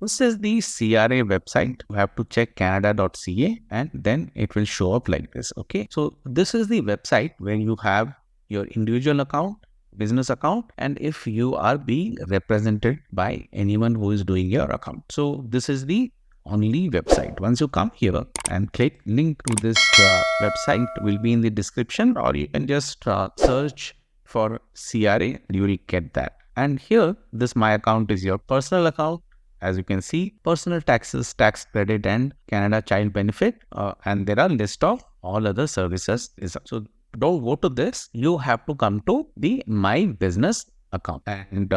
This is the CRA website. You have to check canada.ca and then it will show up like this. Okay. So this is the website where you have your individual account, business account, and if you are being represented by anyone who is doing your account. So this is the only website. Once you come here and click link to this website will be in the description, or you can just search for CRA, you will get that. And here, this my account is your personal account. As you can see, personal taxes, tax credit, and Canada Child Benefit, and there are list of all other services. So don't go to this. You have to come to the My Business account, and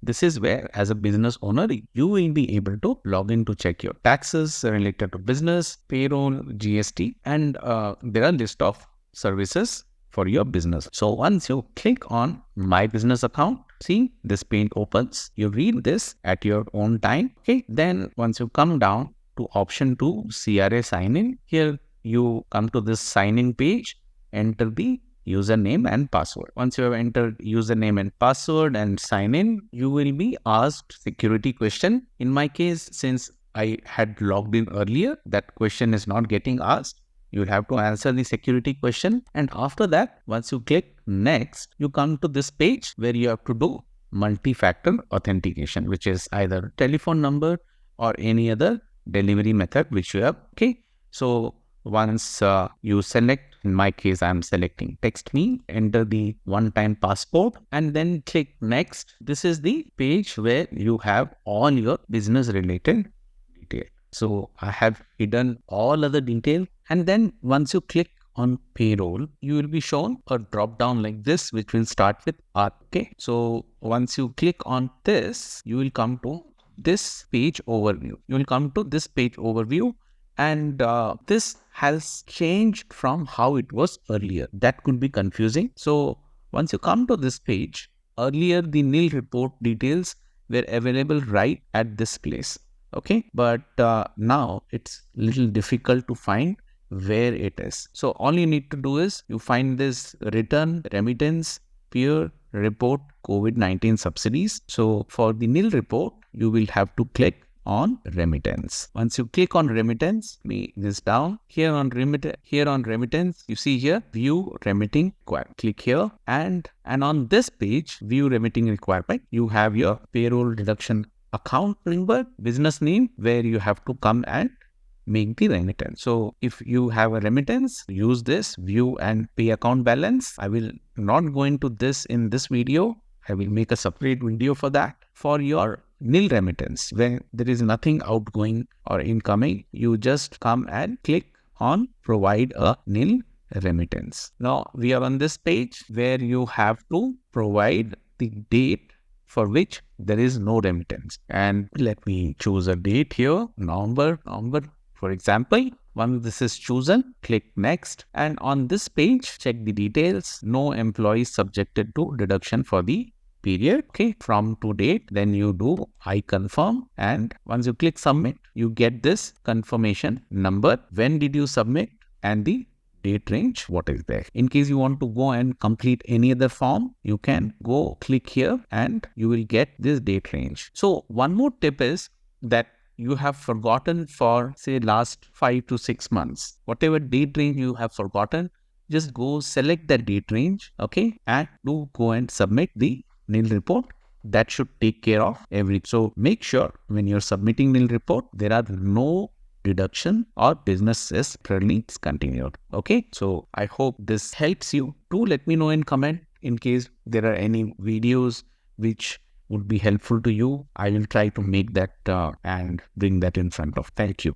this is where, as a business owner, you will be able to log in to check your taxes related to business, payroll, GST, and there are list of services for your business. So once you click on My Business account, see this page opens. You read this at your own time. Okay. Then once you come down to option 2, CRA sign in, here you come to this sign in page, enter the username and password. Once you have entered username and password and sign in, you will be asked security question. In my case, since I had logged in earlier, that question is not getting asked. You will have to answer the security question. And after that, once you click next, you come to this page where you have to do multi-factor authentication, which is either telephone number or any other delivery method which you have. Okay. So once you select, in my case, I'm selecting text me, enter the one-time passport, and then click next. This is the page where you have all your business related detail. So I have hidden all other detail. And then once you click on payroll, you will be shown a drop down like this, which will start with R. Okay. So once you click on this, you will come to this page overview. And this has changed from how it was earlier. That could be confusing. So once you come to this page, earlier the nil report details were available right at this place. Okay. But now it's a little difficult to find where it is. So all you need to do is you find this return, remittance, peer report, COVID-19 subsidies. So for the nil report, you will have to click on remittance. Once you click on remittance, this down here on remittance, you see here view remitting requirement. Click here and on this page, view remitting requirement, you have your payroll deduction account number, business name, where you have to come and make the remittance. So if you have a remittance, use this view and pay account balance. I will not go into this in this video. I will make a separate video for that. For your nil remittance, when there is nothing outgoing or incoming, you just come and click on provide a nil remittance. Now we are on this page where you have to provide the date for which there is no remittance. And let me choose a date here, November. For example, once this is chosen, click next. And on this page, check the details. No employees subjected to deduction for the period. Okay, from to date, then you do I confirm. And once you click submit, you get this confirmation number. When did you submit? And the date range, what is there. In case you want to go and complete any other form, you can go click here and you will get this date range. So one more tip is that you have forgotten for say last 5 to 6 months, whatever date range you have forgotten, just go select that date range. Okay. And do go and submit the nil report. That should take care of everything. So make sure when you're submitting nil report, there are no deduction or business is currently discontinued. Okay. So I hope this helps you. Do let me know in comment in case there are any videos which would be helpful to you. I will try to make that and bring that in front of. Thank you.